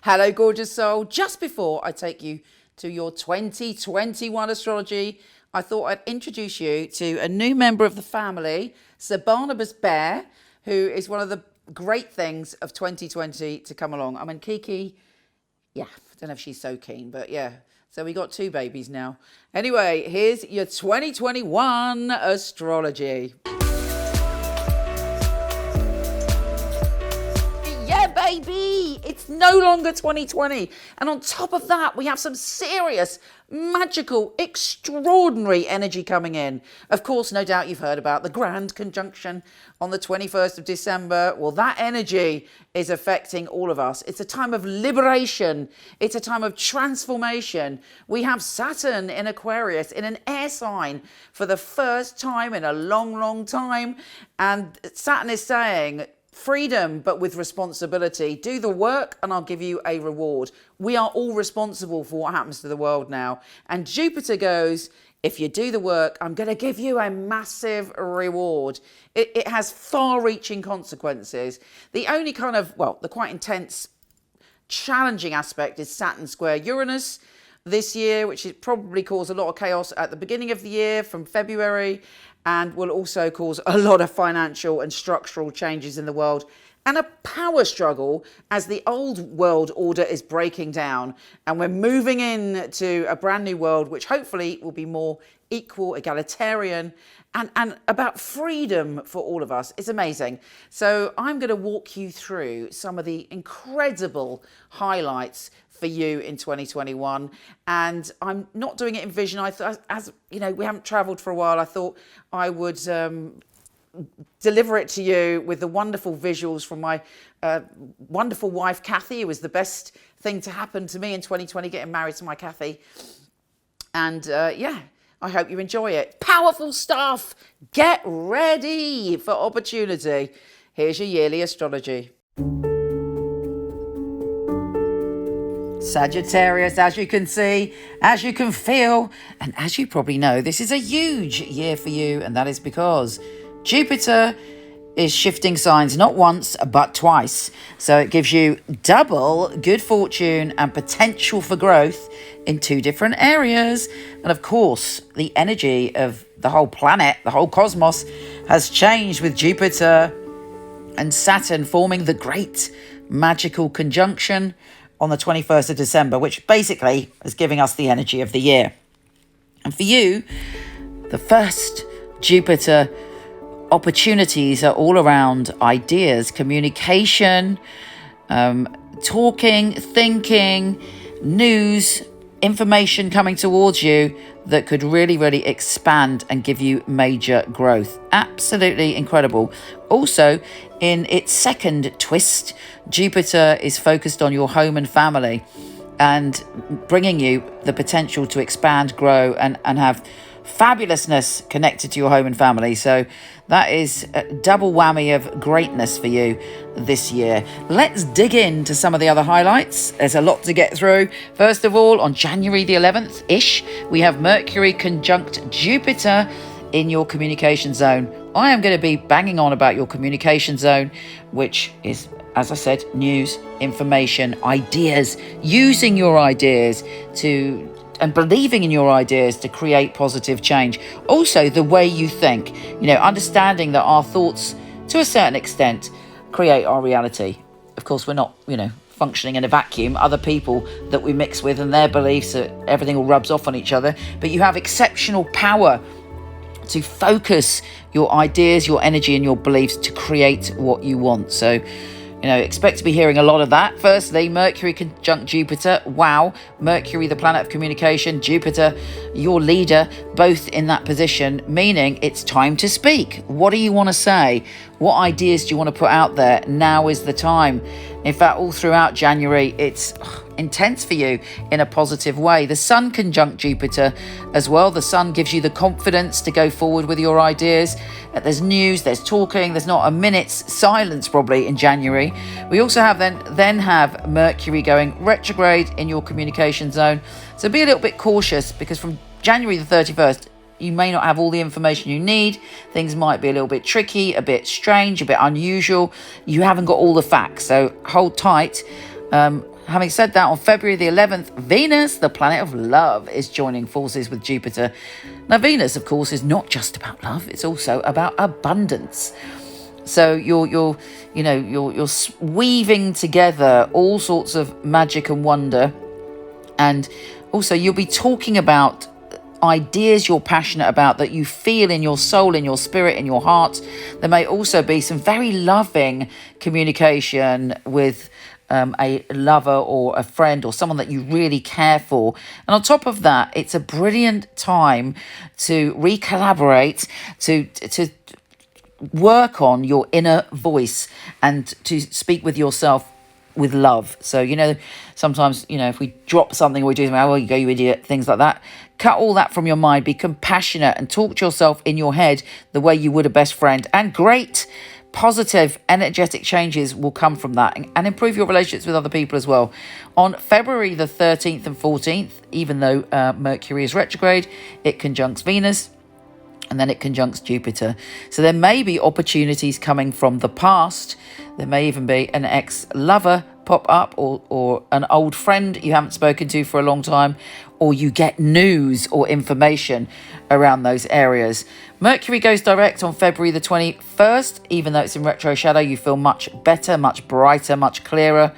Hello, gorgeous soul. Just before I take you to your 2021 astrology, I thought I'd introduce you to a new member of the family, Sir Barnabas Bear, who is one of the great things of 2020 to come along. I mean, Kiki, yeah, I don't know if she's so keen, but yeah. So we got 2 babies now. Anyway, here's your 2021 astrology. Yeah, baby, it's no longer 2020. And on top of that, we have some serious, magical, extraordinary energy coming in. Of course, no doubt you've heard about the grand conjunction on the 21st of December. Well, that energy is affecting all of us. It's a time of liberation. It's a time of transformation. We have Saturn in Aquarius in an air sign for the first time in a long, long time. And Saturn is saying, freedom, but with responsibility. Do the work and I'll give you a reward. We are all responsible for what happens to the world now. And Jupiter goes, if you do the work, I'm going to give you a massive reward. It has far-reaching consequences. The only kind of, well, the quite intense, challenging aspect is Saturn square Uranus this year, which is probably cause a lot of chaos at the beginning of the year from February, and will also cause a lot of financial and structural changes in the world and a power struggle as the old world order is breaking down and we're moving into a brand new world which hopefully will be more equal, egalitarian, and about freedom for all of us. It's amazing. So I'm going to walk you through some of the incredible highlights for you in 2021, and I'm not doing it in vision. I thought, as you know, we haven't traveled for a while, I thought I would deliver it to you with the wonderful visuals from my wonderful wife Kathy. It was the best thing to happen to me in 2020, getting married to my Kathy. And yeah, I hope you enjoy it. Powerful stuff. Get ready for opportunity. Here's your yearly astrology. Sagittarius, as you can see, as you can feel, and as you probably know, this is a huge year for you, and that is because Jupiter is shifting signs not once, but twice. So it gives you double good fortune and potential for growth in 2 different areas. And of course, the energy of the whole planet, the whole cosmos, has changed with Jupiter and Saturn forming the great magical conjunction on the 21st of December, which basically is giving us the energy of the year. And for you, the first Jupiter opportunities are all around ideas, communication, talking, thinking, news, information coming towards you that could really, really expand and give you major growth. Absolutely incredible. Also, in its second twist, Jupiter is focused on your home and family and bringing you the potential to expand, grow, and have fabulousness connected to your home and family. So that is a double whammy of greatness for you this year. Let's dig into some of the other highlights. There's a lot to get through. First of all, on January the 11th-ish, we have Mercury conjunct Jupiter in your communication zone. I am going to be banging on about your communication zone, which is, as I said, news, information, ideas, using your ideas to and believing in your ideas to create positive change. Also, the way you think, understanding that our thoughts, to a certain extent, create our reality. Of course, we're not, functioning in a vacuum. Other people that we mix with and their beliefs, everything all rubs off on each other. But you have exceptional power to focus your ideas, your energy, and your beliefs to create what you want. So, expect to be hearing a lot of that. Firstly, Mercury conjunct Jupiter. Wow. Mercury, the planet of communication. Jupiter, your leader, both in that position, meaning it's time to speak. What do you want to say? What ideas do you want to put out there? Now is the time. In fact, all throughout January, it's intense for you in a positive way. The Sun conjunct Jupiter as well. The Sun gives you the confidence to go forward with your ideas. There's news, there's talking, there's not a minute's silence probably in January. We also have then have Mercury going retrograde in your communication zone. So be a little bit cautious, because from January the 31st, you may not have all the information you need. Things might be a little bit tricky, a bit strange, a bit unusual. You haven't got all the facts, so hold tight. Having said that, on February the 11th, Venus, the planet of love, is joining forces with Jupiter. Now, Venus, of course, is not just about love; it's also about abundance. So you're weaving together all sorts of magic and wonder, and also you'll be talking about ideas you're passionate about, that you feel in your soul, in your spirit, in your heart. There may also be some very loving communication with a lover or a friend or someone that you really care for. And on top of that, it's a brilliant time to recollaborate, to work on your inner voice and to speak with yourself with love. So, sometimes, if we drop something or we do something, oh, you go, you idiot, things like that. Cut all that from your mind. Be compassionate and talk to yourself in your head the way you would a best friend. And great positive energetic changes will come from that and improve your relationships with other people as well. On February the 13th and 14th, even though Mercury is retrograde, it conjuncts Venus, and then it conjuncts Jupiter. So there may be opportunities coming from the past. There may even be an ex-lover pop up, or an old friend you haven't spoken to for a long time, or you get news or information around those areas. Mercury goes direct on February the 21st. Even though it's in retro shadow, you feel much better, much brighter, much clearer.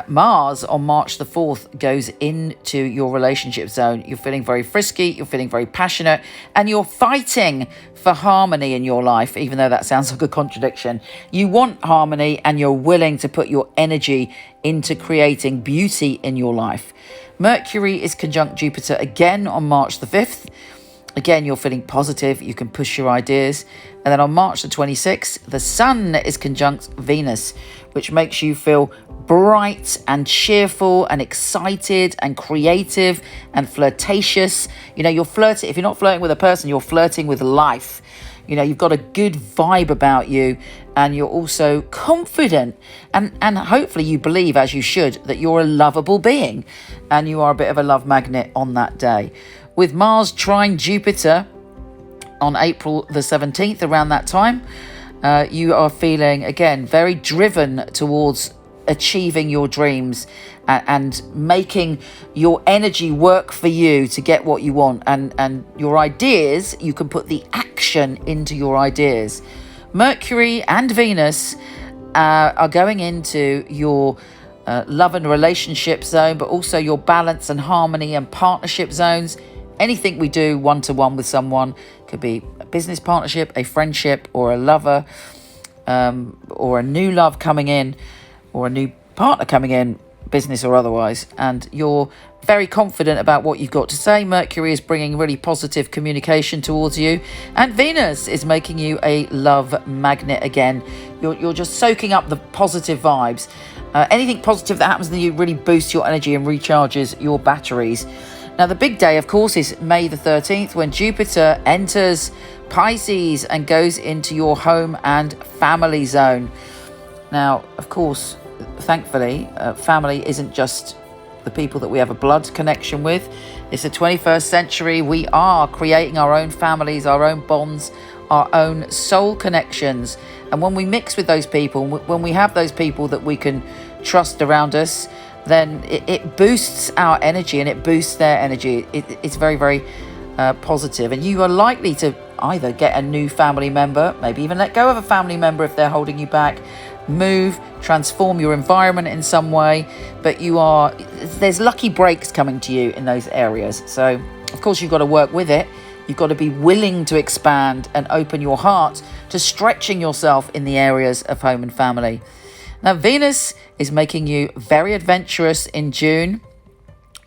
Mars on March the 4th goes into your relationship zone. You're feeling very frisky, you're feeling very passionate, and you're fighting for harmony in your life, even though that sounds like a contradiction. You want harmony and you're willing to put your energy into creating beauty in your life. Mercury is conjunct Jupiter again on March the 5th. Again, you're feeling positive, you can push your ideas. And then on March the 26th, the Sun is conjunct Venus, which makes you feel bright and cheerful and excited and creative and flirtatious. You're flirting. If you're not flirting with a person, you're flirting with life. You've got a good vibe about you, and you're also confident, and hopefully you believe, as you should, that you're a lovable being and you are a bit of a love magnet on that day. With Mars trine Jupiter on April the 17th, around that time, you are feeling, again, very driven towards achieving your dreams and making your energy work for you to get what you want. And your ideas, you can put the action into your ideas. Mercury and Venus are going into your love and relationship zone, but also your balance and harmony and partnership zones. Anything we do one-to-one with someone, could be a business partnership, a friendship, or a lover, or a new love coming in, or a new partner coming in, business or otherwise, and you're very confident about what you've got to say. Mercury is bringing really positive communication towards you, and Venus is making you a love magnet again. You're just soaking up the positive vibes. Anything positive that happens to you really boosts your energy and recharges your batteries. Now, the big day, of course, is May the 13th, when Jupiter enters Pisces and goes into your home and family zone. Now, of course, thankfully, family isn't just the people that we have a blood connection with. It's the 21st century. We are creating our own families, our own bonds, our own soul connections. And when we mix with those people, when we have those people that we can trust around us, then it boosts our energy and it boosts their energy. It's very, very positive. And you are likely to either get a new family member, maybe even let go of a family member if they're holding you back, move, transform your environment in some way. But there's lucky breaks coming to you in those areas. So, of course, you've got to work with it. You've got to be willing to expand and open your heart to stretching yourself in the areas of home and family. Now, Venus is making you very adventurous in June.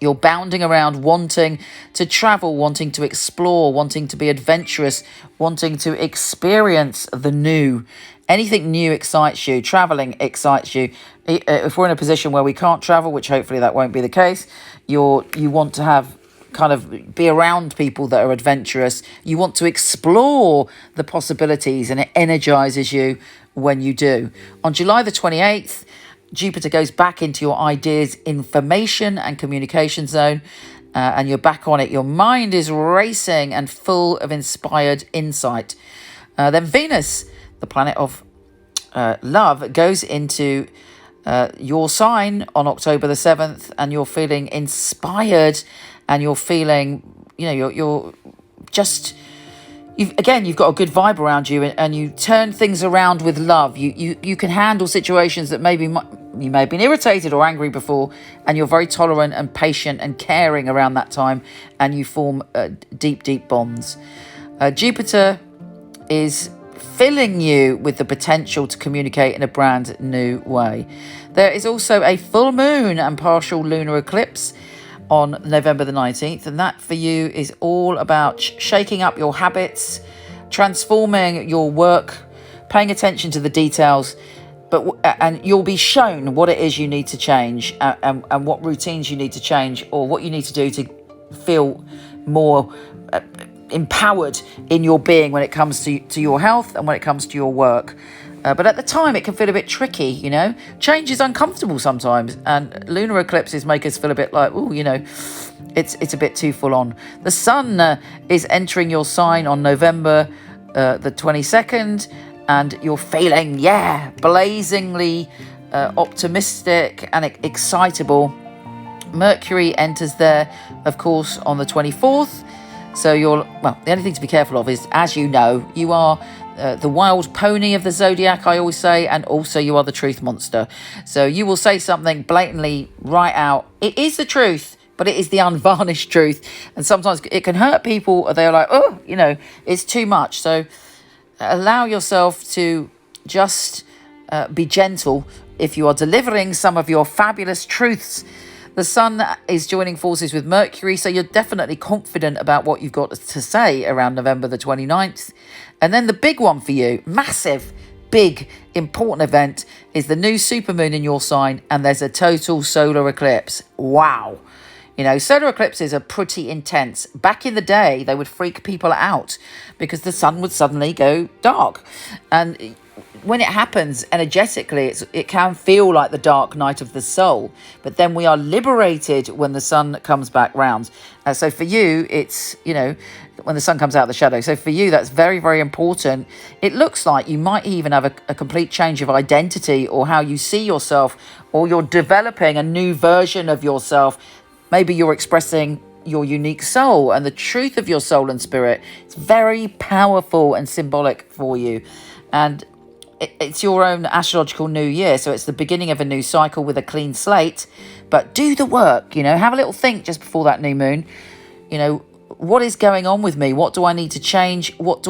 You're bounding around, wanting to travel, wanting to explore, wanting to be adventurous, wanting to experience the new. Anything new excites you. Traveling excites you. If we're in a position where we can't travel, which hopefully that won't be the case, you want to have be around people that are adventurous. You want to explore the possibilities, and it energizes you when you do. On July the 28th, Jupiter goes back into your ideas, information and communication zone, and you're back on it. Your mind is racing and full of inspired insight. Then Venus, the planet of love, goes into your sign on October the 7th, and you're feeling inspired, and you're feeling, you're just, you've got a good vibe around you, and you turn things around with love. You can handle situations that maybe you may have been irritated or angry before, and you're very tolerant and patient and caring around that time, and you form deep bonds. Jupiter is filling you with the potential to communicate in a brand new way. There is also a full moon and partial lunar eclipse on November the 19th, and that for you is all about shaking up your habits, transforming your work, paying attention to the details, and you'll be shown what it is you need to change, and what routines you need to change, or what you need to do to feel more empowered in your being when it comes to your health and when it comes to your work. But at the time, it can feel a bit tricky, Change is uncomfortable sometimes, and lunar eclipses make us feel a bit like, it's a bit too full on. The sun is entering your sign on November the 22nd, and you're feeling, blazingly optimistic and excitable. Mercury enters there, of course, on the 24th. So the only thing to be careful of is, as you know, you are the wild pony of the zodiac, I always say, and also you are the truth monster. So you will say something blatantly right out. It is the truth, but it is the unvarnished truth. And sometimes it can hurt people. They're like, it's too much. So allow yourself to just be gentle if you are delivering some of your fabulous truths. The sun is joining forces with Mercury, so you're definitely confident about what you've got to say around November the 29th. And then the big one for you, massive, big, important event, is the new supermoon in your sign, and there's a total solar eclipse. Wow. Solar eclipses are pretty intense. Back in the day, they would freak people out because the sun would suddenly go dark. And when it happens energetically, it can feel like the dark night of the soul, but then we are liberated when the sun comes back round. So for you, it's, when the sun comes out of the shadow. So for you, that's very, very important. It looks like you might even have a complete change of identity, or how you see yourself, or you're developing a new version of yourself. Maybe you're expressing your unique soul and the truth of your soul and spirit. It's very powerful and symbolic for you. And it's your own astrological new year, so it's the beginning of a new cycle with a clean slate. But do the work, have a little think just before that new moon. What is going on with me? What do I need to change? What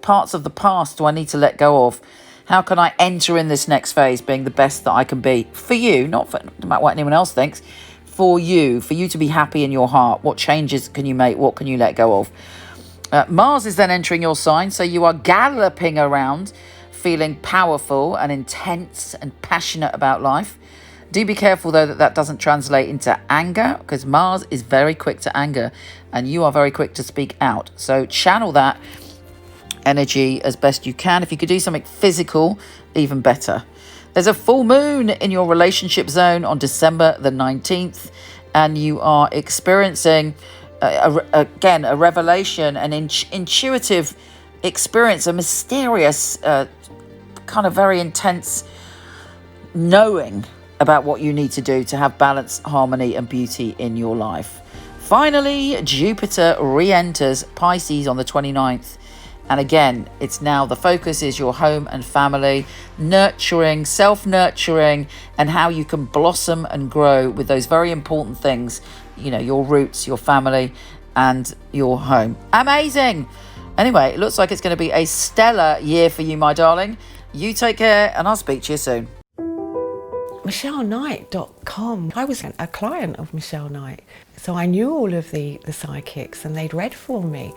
parts of the past do I need to let go of? How can I enter in this next phase being the best that I can be for you, no matter what anyone else thinks, for you to be happy in your heart? What changes can you make? What can you let go of? Mars is then entering your sign, so you are galloping around, feeling powerful and intense and passionate about life. Do be careful, though, that doesn't translate into anger, because Mars is very quick to anger and you are very quick to speak out. So channel that energy as best you can. If you could do something physical, even better. There's a full moon in your relationship zone on December the 19th, and you are experiencing, again, a revelation, an intuitive experience, a mysterious, kind of very intense knowing about what you need to do to have balance, harmony and beauty in your life. Finally, Jupiter re-enters Pisces on the 29th. And again, it's now the focus is your home and family, nurturing, self-nurturing, and how you can blossom and grow with those very important things, your roots, your family and your home. Amazing. Anyway, it looks like it's going to be a stellar year for you, my darling. You take care, and I'll speak to you soon. MicheleKnight.com. I was a client of Michele Knight, so I knew all of the psychics, and they'd read for me.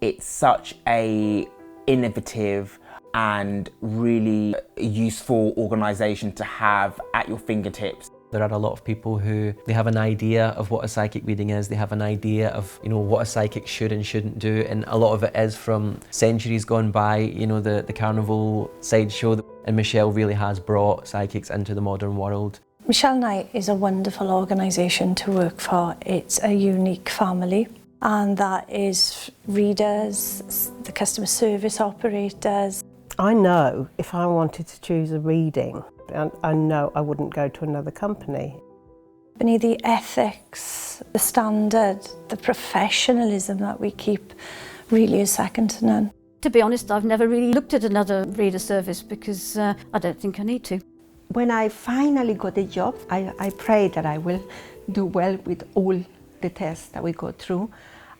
It's such a innovative and really useful organisation to have at your fingertips. There are a lot of people who, they have an idea of what a psychic reading is, they have an idea of, what a psychic should and shouldn't do, and a lot of it is from centuries gone by, the carnival sideshow, and Michele really has brought psychics into the modern world. Michele Knight is a wonderful organisation to work for. It's a unique family, and that is readers, the customer service operators, I know if I wanted to choose a reading, I know I wouldn't go to another company. Beneath the ethics, the standard, the professionalism that we keep really is second to none. To be honest, I've never really looked at another reader service because I don't think I need to. When I finally got a job, I pray that I will do well with all the tests that we go through.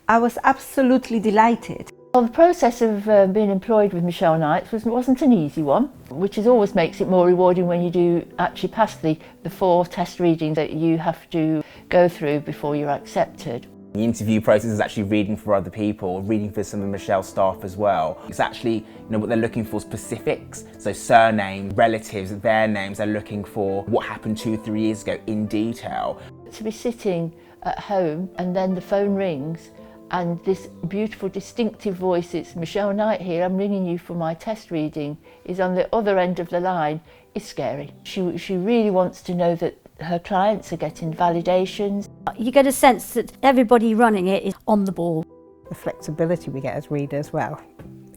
I was absolutely delighted. Well, the process of being employed with Michele Knight wasn't an easy one, which always makes it more rewarding when you do actually pass the 4 test readings that you have to go through before you're accepted. The interview process is actually reading for other people, reading for some of Michelle's staff as well. It's actually, what they're looking for, specifics, so surname, relatives, their names. They're looking for what happened 2 or 3 years ago in detail. To be sitting at home and then the phone rings and this beautiful distinctive voice, it's Michele Knight here, I'm ringing you for my test reading, is on the other end of the line, is scary. She really wants to know that her clients are getting validations. You get a sense that everybody running it is on the ball. The flexibility we get as readers, well,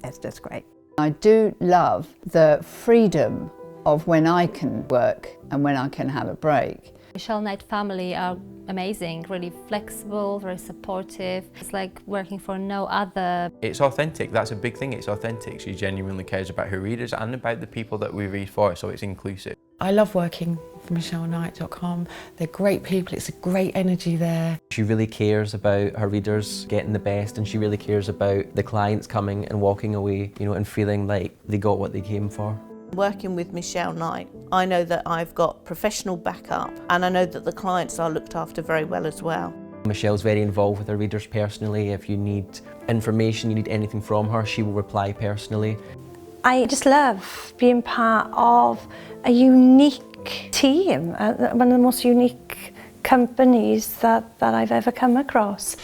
it's just great. I do love the freedom of when I can work and when I can have a break. Michele Knight family are amazing, really flexible, very supportive. It's like working for no other. It's authentic, that's a big thing, it's authentic. She genuinely cares about her readers and about the people that we read for, so it's inclusive. I love working for MichelleKnight.com. They're great people, it's a great energy there. She really cares about her readers getting the best, and she really cares about the clients coming and walking away, and feeling like they got what they came for. Working with Michele Knight, I know that I've got professional backup and I know that the clients are looked after very well as well. Michelle's very involved with her readers personally. If you need information, you need anything from her, she will reply personally. I just love being part of a unique team, one of the most unique companies that I've ever come across.